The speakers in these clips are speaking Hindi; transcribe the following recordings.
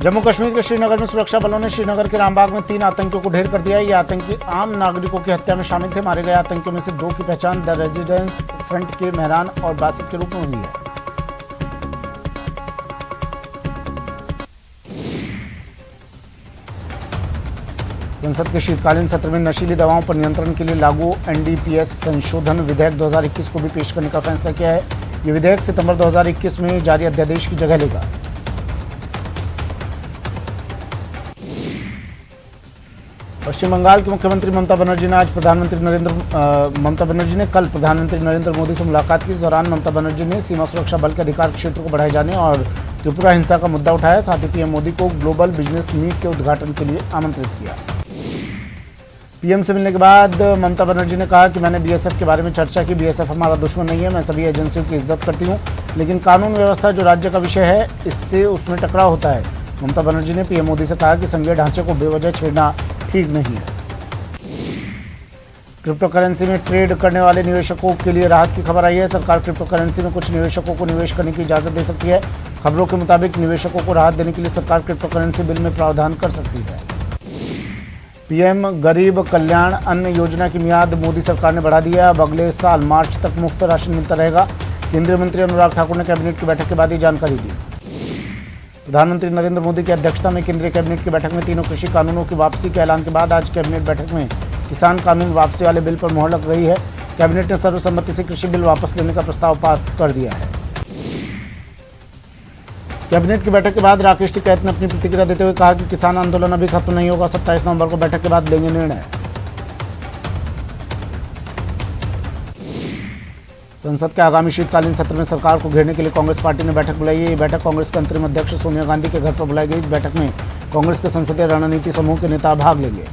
जम्मू कश्मीर के श्रीनगर में सुरक्षा बलों ने श्रीनगर के रामबाग में 3 आतंकियों को ढेर कर दिया। ये आतंकी आम नागरिकों की हत्या में शामिल थे। मारे गए आतंकियों में से 2 की पहचान द रेजिडेंस फ्रंट के मेहरान और बासित के रूप में हुई है। संसद के शीतकालीन सत्र में नशीली दवाओं पर नियंत्रण के लिए लागू एनडीपीएस संशोधन विधेयक 2021 को भी पेश करने का फैसला किया है। ये विधेयक सितंबर 2021 में जारी अध्यादेश की जगह लेगा। पश्चिम बंगाल की मुख्यमंत्री ममता बनर्जी ने कल प्रधानमंत्री नरेंद्र मोदी से मुलाकात की। इस दौरान ममता बनर्जी ने सीमा सुरक्षा बल के अधिकार क्षेत्र को बढ़ाए जाने और त्रिपुरा हिंसा का मुद्दा उठाया। साथ ही पीएम मोदी को ग्लोबल बिजनेस मीट के उद्घाटन के लिए आमंत्रित किया। पीएम से मिलने के बाद ममता बनर्जी ने कहा कि मैंने बीएसएफ के बारे में चर्चा की। बीएसएफ हमारा दुश्मन नहीं है। मैं सभी एजेंसियों की इज्जत करती हूँ, लेकिन कानून व्यवस्था जो राज्य का विषय है, इससे उसमें टकराव होता है। ममता बनर्जी ने पीएम मोदी से कहा कि संघीय ढांचे को बेवजह छेड़ना ठीक नहीं है। क्रिप्टो करेंसी में ट्रेड करने वाले निवेशकों के लिए राहत की खबर आई है। सरकार क्रिप्टो करेंसी में कुछ निवेशकों को निवेश करने की इजाजत दे सकती है। खबरों के मुताबिक निवेशकों को राहत देने के लिए सरकार क्रिप्टो करेंसी बिल में प्रावधान कर सकती है। पीएम गरीब कल्याण अन्न योजना की मियाद मोदी सरकार ने बढ़ा दी है। अब अगले साल मार्च तक मुफ्त राशन मिलता रहेगा। केंद्रीय मंत्री अनुराग ठाकुर ने कैबिनेट की बैठक के बाद ये जानकारी दी। प्रधानमंत्री नरेंद्र मोदी की अध्यक्षता में केंद्रीय कैबिनेट की बैठक में तीनों कृषि कानूनों की वापसी के ऐलान के बाद आज कैबिनेट बैठक में किसान कानून वापसी वाले बिल पर मोहर लग गई है। कैबिनेट ने सर्वसम्मति से कृषि बिल वापस लेने का प्रस्ताव पास कर दिया है। कैबिनेट की बैठक के बाद राकेश टिकैत ने अपनी प्रतिक्रिया देते हुए कहा कि किसान आंदोलन अभी खत्म नहीं होगा। 27 नवंबर को बैठक के बाद लेंगे निर्णय। संसद के आगामी शीतकालीन सत्र में सरकार को घेरने के लिए कांग्रेस पार्टी ने बैठक बुलाई है। ये बैठक कांग्रेस के अंतरिम अध्यक्ष सोनिया गांधी के घर पर बुलाई गई। इस बैठक में कांग्रेस के संसदीय रणनीति समूह के नेता भाग लेंगे।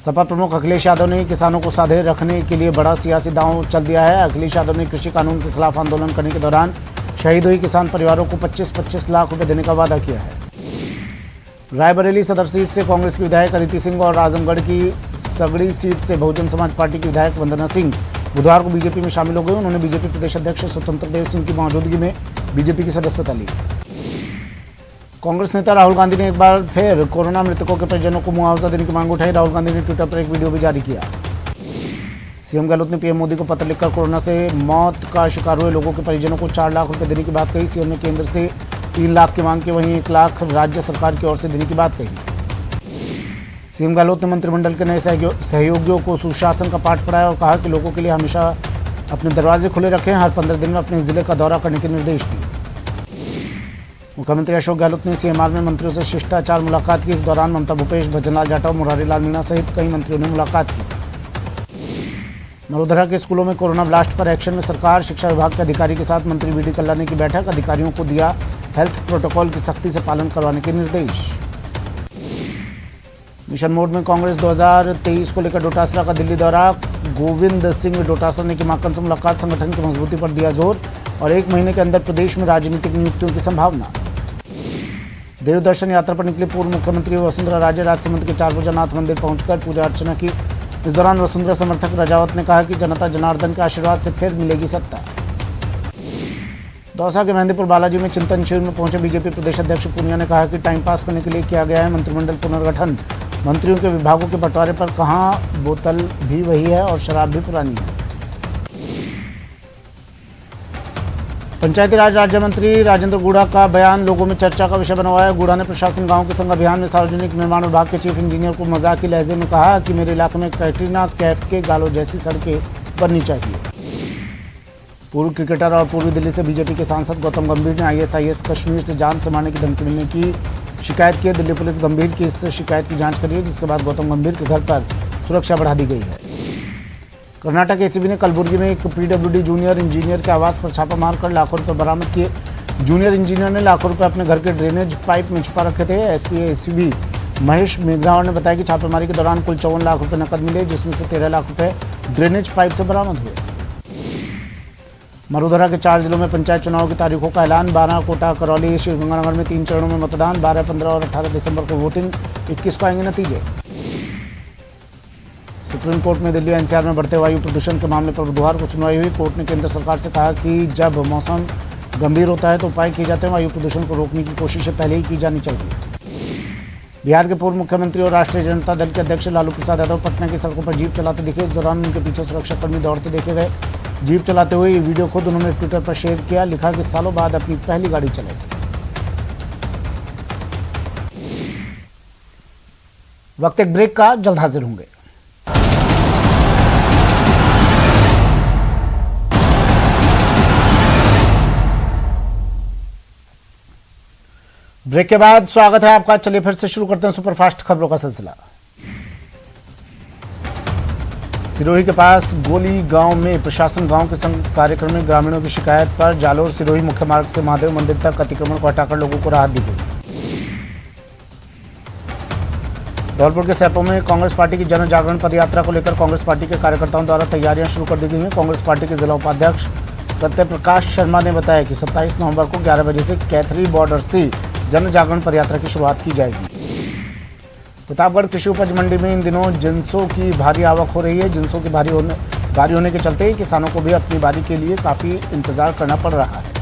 सपा प्रमुख अखिलेश यादव ने किसानों को साधे रखने के लिए बड़ा सियासी दांव चल दिया है। अखिलेश यादव ने कृषि कानून के खिलाफ आंदोलन करने के दौरान शहीद हुई किसान परिवारों को 25-25 लाख रुपए देने का वादा किया है। रायबरेली सदर सीट से कांग्रेस की विधायक अदिति सिंह और आजमगढ़ की सगड़ी सीट से बहुजन समाज पार्टी की विधायक वंदना सिंह बुधवार को बीजेपी में शामिल हो गए। उन्होंने बीजेपी प्रदेश अध्यक्ष स्वतंत्र देव सिंह की मौजूदगी में बीजेपी की सदस्यता ली। कांग्रेस नेता राहुल गांधी ने एक बार फिर कोरोना मृतकों के परिजनों को मुआवजा देने की मांग उठाई। राहुल गांधी ने ट्विटर पर एक वीडियो भी जारी किया। सीएम गहलोत ने पीएम मोदी को पत्र लिखकर कोरोना से मौत का शिकार हुए लोगों के परिजनों को 4 लाख रुपए देने की बात कही। सीएम ने केंद्र से 3 लाख की मांग की, वहीं 1 लाख राज्य सरकार की ओर से देने की बात कही। सीएम गहलोत ने मंत्रिमंडल के नए सहयोगियों को सुशासन का पाठ पढ़ाया और कहा कि लोगों के लिए हमेशा अपने दरवाजे खुले रखें। हर 15 दिन में अपने जिले का दौरा करने के निर्देश दिए। मुख्यमंत्री अशोक गहलोत ने सीएमआर में मंत्रियों से शिष्टाचार मुलाकात की। इस दौरान ममता भूपेश, भजनलाल जाटव, मुरारी लाल मीणा सहित कई मंत्रियों ने मुलाकात की। मरोधरा के स्कूलों में कोरोना ब्लास्ट पर एक्शन में सरकार। शिक्षा विभाग के अधिकारी के साथ मंत्री वीडी कल्लानी की बैठक। अधिकारियों को दिया हेल्थ प्रोटोकॉल की सख्ती से पालन करवाने के निर्देश। मिशन मोड में कांग्रेस 2023 को लेकर डोटासरा का दिल्ली दौरा। गोविंद सिंह डोटासरा ने की माकन से मुलाकात। संगठन की मजबूती पर दिया जोर और 1 महीने के अंदर प्रदेश में राजनीतिक नियुक्तियों की संभावना। देवदर्शन यात्रा पर निकले पूर्व मुख्यमंत्री वसुंधरा राजे राजसमंद के चारभुजानाथ मंदिर पहुंचकर पूजा अर्चना की। इस दौरान वसुंधरा समर्थक राजावत ने कहा कि जनता जनार्दन के आशीर्वाद से फिर मिलेगी सत्ता। दौसा के मेहंदीपुर बालाजी में चिंतन शिविर में पहुंचे बीजेपी प्रदेश अध्यक्ष पूनिया ने कहा कि टाइम पास करने के लिए किया गया है मंत्रिमंडल पुनर्गठन। मंत्रियों के विभागों के बंटवारे पर कहां बोतल भी वही है और शराब भी पुरानी है। पंचायती राज राज्य मंत्री राजेंद्र गुड़ा का बयान लोगों में चर्चा का विषय बना हुआ है। गुड़ा ने प्रशासन गांव के संग अभियान में सार्वजनिक निर्माण विभाग के चीफ इंजीनियर को मजाक के लहजे में कहा कि मेरे इलाके में कैटरीना कैफ के गालों जैसी सड़कें बननी चाहिए। पूर्व क्रिकेटर और पूर्वी दिल्ली से बीजेपी के सांसद गौतम गंभीर ने आईएसआईएस कश्मीर से जान से मारने की धमकी मिलने की शिकायत की है। दिल्ली पुलिस गंभीर की इस शिकायत की जांच कर रही है, जिसके बाद गौतम गंभीर के घर पर सुरक्षा बढ़ा दी गई है। कर्नाटक एसीबी ने कलबुर्गी में एक पीडब्ल्यूडी जूनियर इंजीनियर के आवास पर छापा मारकर लाखों रुपए बरामद किए। जूनियर इंजीनियर ने लाखों रुपए अपने घर के ड्रेनेज पाइप में छुपा रखे थे। एसपी एसीबी महेश मेघरावत ने बताया कि छापेमारी के दौरान कुल 54 लाख रुपए नकद मिले, जिसमें से 13 लाख रुपए ड्रेनेज पाइप से बरामद हुए। मरुधरा के 4 जिलों में पंचायत चुनाव की तारीखों का ऐलान। 12 कोटा, करौली, श्रीगंगानगर में 3 चरणों में मतदान। 12, 15 और 18 दिसंबर को वोटिंग। 21 को आएंगे नतीजे। सुप्रीम कोर्ट में दिल्ली एनसीआर में बढ़ते वायु प्रदूषण के मामले पर बुधवार को सुनवाई हुई। कोर्ट ने केंद्र सरकार से कहा कि जब मौसम गंभीर होता है तो उपाय किए जाते हैं। वायु प्रदूषण को रोकने की कोशिशें पहले ही की जानी चाहिए। बिहार के पूर्व मुख्यमंत्री और राष्ट्रीय जनता दल के अध्यक्ष लालू प्रसाद यादव पटना की सड़कों पर जीप चलाते दिखे। इस दौरान उनके पीछे सुरक्षाकर्मी दौड़ते देखे गए। जीप चलाते हुए ये वीडियो खुद उन्होंने ट्विटर पर शेयर किया। लिखा कि सालों बाद अपनी पहली गाड़ी चलाई। वक्त एक ब्रेक का, जल्द हाजिर होंगे। ब्रेक के बाद स्वागत है आपका। चलिए फिर से शुरू करते हैं सुपरफास्ट खबरों का सिलसिला। सिरोही के पास गोली गांव में प्रशासन गांव के संग कार्यक्रम में ग्रामीणों की शिकायत पर जालोर सिरोही मुख्य मार्ग से महादेव मंदिर तक अतिक्रमण को हटाकर लोगों को राहत दी गई। धौलपुर के सैपो में कांग्रेस पार्टी की जन जागरण पदयात्रा को लेकर कांग्रेस पार्टी के कार्यकर्ताओं द्वारा तैयारियां शुरू कर दी गई हैं। कांग्रेस पार्टी के जिला उपाध्यक्ष सत्यप्रकाश शर्मा ने बताया कि 27 नवंबर को 11 बजे से कैथरी बॉर्डर से जन जागरण पदयात्रा की शुरुआत की जाएगी। प्रतापगढ़ कृषि उपज मंडी में इन दिनों जिंसों की भारी आवक हो रही है। जिंसों की भारी होने के चलते किसानों को भी अपनी बारी के लिए काफी इंतजार करना पड़ रहा है।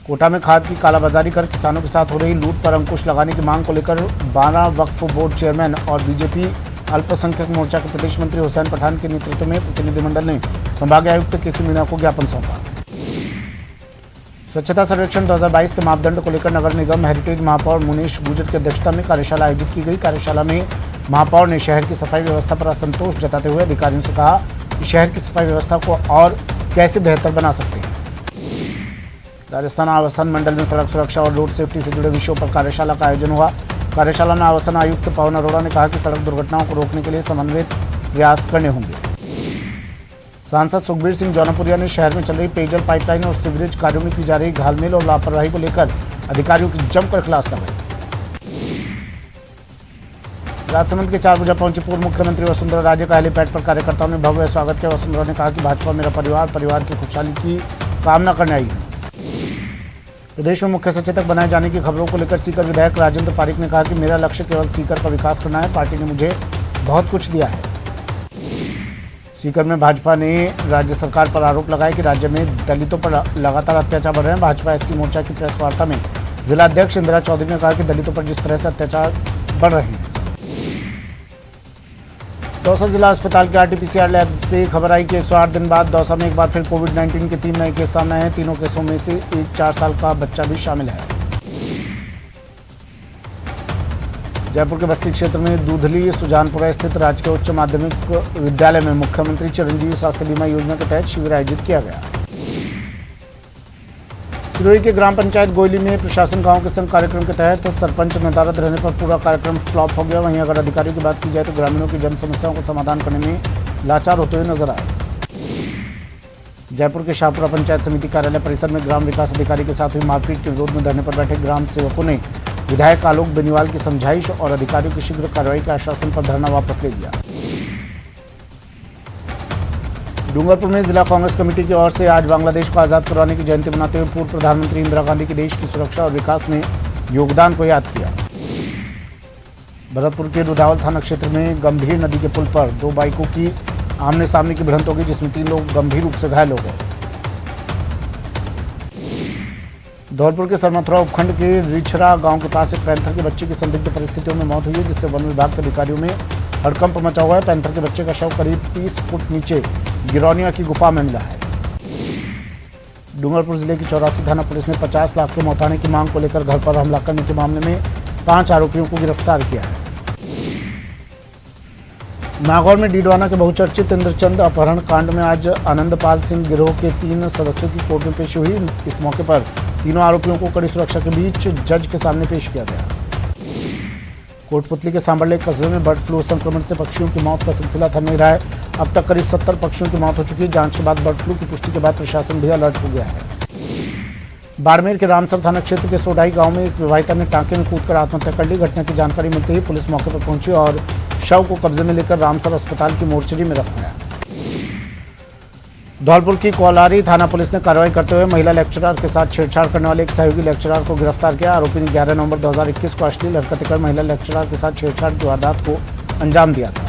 कोटा में खाद की कालाबाजारी कर किसानों के साथ हो रही लूट पर अंकुश लगाने की मांग को लेकर 12 वक्फ बोर्ड चेयरमैन और बीजेपी अल्पसंख्यक मोर्चा के प्रदेश मंत्री हुसैन पठान के नेतृत्व में प्रतिनिधिमंडल ने संभागीय आयुक्त केसी मीणा को ज्ञापन सौंपा। स्वच्छता सर्वेक्षण 2022 के मापदंड को लेकर नगर निगम हेरिटेज महापौर मुनीश गुजर की अध्यक्षता में कार्यशाला आयोजित की गई। कार्यशाला में महापौर ने शहर की सफाई व्यवस्था पर असंतोष जताते हुए अधिकारियों से कहा कि शहर की सफाई व्यवस्था को और कैसे बेहतर बना सकते हैं। राजस्थान आवासन मंडल में सड़क सुरक्षा और रोड सेफ्टी से जुड़े विषयों पर कार्यशाला का आयोजन हुआ। कार्यशाला में आवासन आयुक्त पवन अरोड़ा ने कहा कि सड़क दुर्घटनाओं को रोकने के लिए समन्वित प्रयास करने होंगे। सांसद सुखबीर सिंह जौनपुरिया ने शहर में चल रही पेयजल पाइपलाइन और सीवरेज कार्यों में की जा रही घालमेल और लापरवाही को लेकर अधिकारियों की जमकर खिलाफ लगाई। राजसमंद के 4 बजे पहुंची पूर्व मुख्यमंत्री वसुंधरा राजे का हेलीपैड पर कार्यकर्ताओं ने भव्य स्वागत किया। वसुंधरा ने कहा कि भाजपा मेरा परिवार की खुशहाली की कामना करने आई है। प्रदेश में मुख्य सचेतक बनाए जाने की खबरों को लेकर सीकर विधायक राजेंद्र पारिक ने कहा कि मेरा लक्ष्य केवल सीकर का विकास करना है। पार्टी ने मुझे बहुत कुछ दिया है। सीकर में भाजपा ने राज्य सरकार पर आरोप लगाया कि राज्य में दलितों पर लगातार अत्याचार बढ़ रहे हैं। भाजपा एससी मोर्चा की प्रेस वार्ता में जिला अध्यक्ष इंदिरा चौधरी ने कहा कि दलितों पर जिस तरह से अत्याचार बढ़ रहे हैं। दौसा जिला अस्पताल के आरटीपीसीआर लैब से खबर आई कि 108 दिन बाद दौसा में एक बार फिर कोविड-19 के 3 नए केस सामने आए हैं। तीनों केसों में से एक 4 साल का बच्चा भी शामिल है। जयपुर के बस्ती क्षेत्र में दूधली सुजानपुरा स्थित राजकीय उच्च माध्यमिक विद्यालय में मुख्यमंत्री चिरंजीवी स्वास्थ्य बीमा योजना के तहत शिविर आयोजित किया गया। सिरोही के ग्राम पंचायत गोयली में प्रशासन गांव के संग कार्यक्रम के तहत सरपंच नदारद रहने पर पूरा कार्यक्रम फ्लॉप हो गया। वहीं अगर अधिकारियों की बात की जाए तो ग्रामीणों की जन समस्याओं को समाधान करने में लाचार होते हुए नजर आए। जयपुर के शाहपुरा पंचायत समिति कार्यालय परिसर में ग्राम विकास अधिकारी के साथ हुई मारपीट के विरोध में धरने पर बैठे ग्राम सेवकों ने विधायक आलोक बेनीवाल की समझाइश और अधिकारियों की शीघ्र कार्रवाई के आश्वासन पर धरना वापस ले लिया। डूंगरपुर में जिला कांग्रेस कमेटी की ओर से आज बांग्लादेश को आज़ाद करवाने की जयंती मनाते हुए पूर्व प्रधानमंत्री इंदिरा गांधी के देश की सुरक्षा और विकास में योगदान को याद किया। भरतपुर के रुदावल थाना क्षेत्र में गंभीर नदी के पुल पर 2 बाइकों की आमने सामने की भिड़ंत हो गई, जिसमें 3 लोग गंभीर रूप से घायल हो गए। धौलपुर के सरमथुरा उपखंड के रिछरा गांव के पास एक पैंथर के बच्चे की संदिग्ध परिस्थितियों में मौत हुई है, जिससे वन विभाग के अधिकारियों में हड़कंप मचा हुआ है। पैंथर के बच्चे का शव करीब 30 फुट नीचे गिरौनिया की गुफा में मिला है। डूंगरपुर जिले की 84 थाना पुलिस ने 50 लाख के मौताने की मांग को लेकर घर पर हमला करने के मामले में 5 आरोपियों को गिरफ्तार किया है। नागौर में डीडवाना के बहुचर्चित इंद्रचंद अपहरण कांड में आज आनंदपाल सिंह गिरोह के 3 सदस्यों की कोर्ट में पेशी हुई। इस मौके पर तीनों आरोपियों को कड़ी सुरक्षा के बीच जज के सामने पेश किया गया। कोटपुतली के सांबरले कस्बे में बर्ड फ्लू संक्रमण से पक्षियों की मौत का सिलसिला थम नहीं रहा है। अब तक करीब 70 पक्षियों की मौत हो चुकी है। जांच के बाद बर्ड फ्लू की पुष्टि के बाद प्रशासन भी अलर्ट हो गया है। बाड़मेर के रामसर थाना क्षेत्र के सोडाई गांव में एक विवाहिता ने टांके में कूदकर आत्महत्या कर ली। घटना की जानकारी मिलते ही पुलिस मौके पर पहुंची और शव को कब्जे में लेकर रामसर अस्पताल की मोर्चरी में रखवाया। धौलपुर की कोलारी थाना पुलिस ने कार्रवाई करते हुए महिला लेक्चरर के साथ छेड़छाड़ करने वाले एक सहयोगी लेक्चरर को गिरफ्तार किया। आरोपी ने 11 नवंबर 2021 को अश्लील हरकतें कर महिला लेक्चरर के साथ छेड़छाड़ की वारदात को अंजाम दिया था।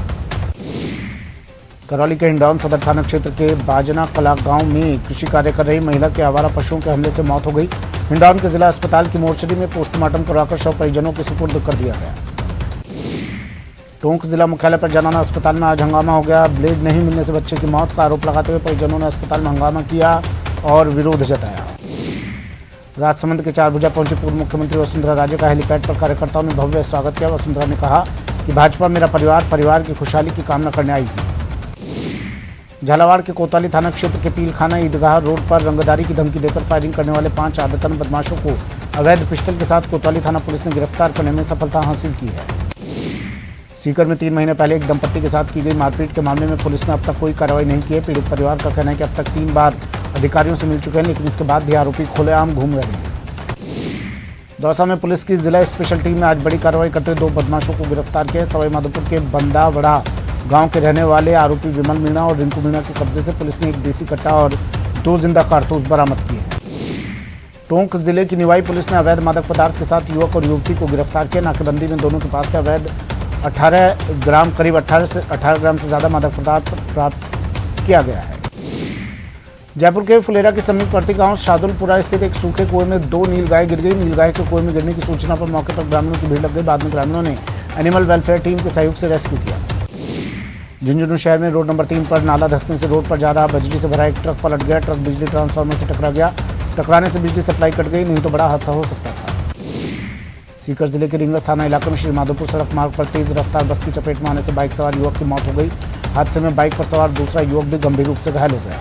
करौली के हिंडौन सदर थाना क्षेत्र के बाजना कला गांव में कृषि कार्य कर रही महिला के आवारा पशुओं के हमले से मौत हो गई। हिंडौन के जिला अस्पताल की मोर्चरी में पोस्टमार्टम करवाकर शव परिजनों के सुपुर्द कर दिया गया। टोंक जिला मुख्यालय पर जनाना अस्पताल में आज हंगामा हो गया। ब्लेड नहीं मिलने से बच्चे की मौत का आरोप लगाते हुए परिजनों ने अस्पताल में हंगामा किया और विरोध जताया। राजसमंद के चारभुजा पहुंची पूर्व मुख्यमंत्री वसुंधरा राजे का हेलीपैड पर कार्यकर्ताओं ने भव्य स्वागत किया। वसुंधरा ने कहा कि भाजपा मेरा परिवार की खुशहाली की कामना करने आई है। झालावाड़ के कोतवाली थाना क्षेत्र के पीलखाना ईदगाह रोड पर रंगदारी की धमकी देकर फायरिंग करने वाले 5 आदतन बदमाशों को अवैध पिस्टल के साथ कोतवाली थाना पुलिस ने गिरफ्तार करने में सफलता हासिल की है। सीकर में 3 महीने पहले एक दंपत्ति के साथ की गई मारपीट के मामले में पुलिस ने अब तक कोई कार्रवाई नहीं की है। पीड़ित परिवार का कहना है कि अब तक 3 बार अधिकारियों से मिल चुके हैं, लेकिन इसके बाद भी आरोपी खुलेआम घूम रहे हैं। दौसा में पुलिस की जिला स्पेशल टीम ने आज बड़ी कार्रवाई करते हुए 2 बदमाशों को गिरफ्तार किया। सवाईमाधोपुर के बंदावड़ा गांव के रहने वाले आरोपी विमल मीणा और रिंकू मीणा के कब्जे से पुलिस ने एक देसी कट्टा और 2 जिंदा कारतूस बरामद किए हैं। टोंक जिले की निवाई पुलिस ने अवैध मादक पदार्थ के साथ युवक और युवती को गिरफ्तार किया। नाकेबंदी में दोनों के पास से अवैध 18 ग्राम से ज्यादा मादक पदार्थ प्राप्त किया गया है। जयपुर के फुलेरा के समीपवर्ती गांव शादुलपुरा स्थित एक सूखे कुएं में 2 नीलगाय गिर गई। नीलगाय के कुएं में गिरने की सूचना पर मौके पर ग्रामीणों की भीड़ लग गई। बाद में ग्रामीणों ने एनिमल वेलफेयर टीम के सहयोग से रेस्क्यू किया। झुंझुनू शहर में रोड नंबर 3 पर नाला धंसने से रोड पर जा रहा बजरी से भरा एक ट्रक पलट गया। ट्रक बिजली ट्रांसफार्मर से टकरा गया। टकराने से बिजली सप्लाई कट गई, नहीं तो बड़ा हादसा हो सकता था। सीकर जिले के रिंगस थाना इलाके में श्रीमाधोपुर सड़क मार्ग पर तेज रफ्तार बस की चपेट में आने से बाइक सवार युवक की मौत हो गई। हादसे में बाइक पर सवार दूसरा युवक भी गंभीर रूप से घायल हो गया।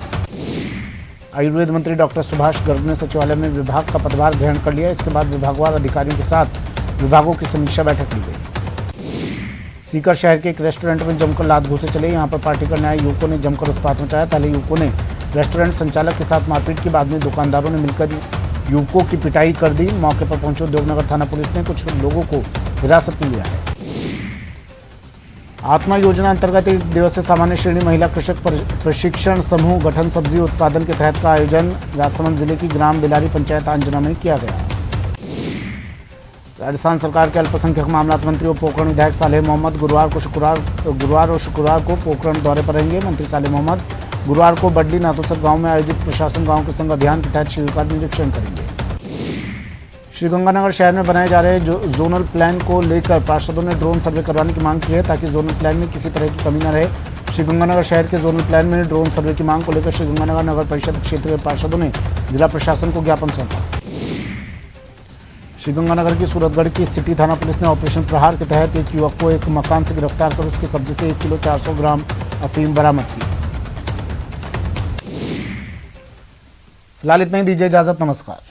आयुर्वेद मंत्री डॉक्टर सुभाष गर्ग ने सचिवालय में विभाग का पदभार ग्रहण कर लिया। इसके बाद विभागवार अधिकारियों के साथ विभागों की समीक्षा बैठक ली गई। सीकर शहर के एक रेस्टोरेंट में जमकर लात घूसे चले। यहां पर पार्टी करने आए युवकों ने जमकर उत्पात मचाया। पहले युवकों ने रेस्टोरेंट संचालक के साथ मारपीट की, बाद में दुकानदारों ने मिलकर युवकों की पिटाई कर दी। मौके पर पहुंचे उद्योगनगर थाना पुलिस ने कुछ लोगों को हिरासत में लिया है। आत्मा योजना अंतर्गत 1 दिवसीय सामान्य श्रेणी महिला कृषक प्रशिक्षण समूह गठन सब्जी उत्पादन के तहत का आयोजन राजसमंद जिले की ग्राम बिलारी पंचायत अंजना में किया गया। राजस्थान सरकार के अल्पसंख्यक मामलात मंत्री और पोखरण विधायक सालेह मोहम्मद गुरुवार और शुक्रवार को पोखरण दौरे पर रहेंगे। मंत्री सालेह मोहम्मद गुरुवार को बडली नाथोसर गांव में आयोजित प्रशासन गांव के संग अभियान के तहत शिविर का निरीक्षण करेंगे। श्रीगंगानगर शहर में बनाए जा रहे जोनल प्लान को लेकर पार्षदों ने ड्रोन सर्वे करवाने की मांग की है, ताकि जोनल प्लान में किसी तरह की कमी न रहे। श्रीगंगानगर शहर के जोनल प्लान में ड्रोन सर्वे की मांग को लेकर श्रीगंगानगर नगर परिषद क्षेत्रीय पार्षदों ने जिला प्रशासन को ज्ञापन सौंपा। श्रीगंगानगर की सूरतगढ़ की सिटी थाना पुलिस ने ऑपरेशन प्रहार के तहत एक युवक को एक मकान से गिरफ्तार कर उसके कब्जे से 1 किलो 400 ग्राम अफीम बरामद की। फिलहाल इतना ही, दीजिए इजाजत, नमस्कार।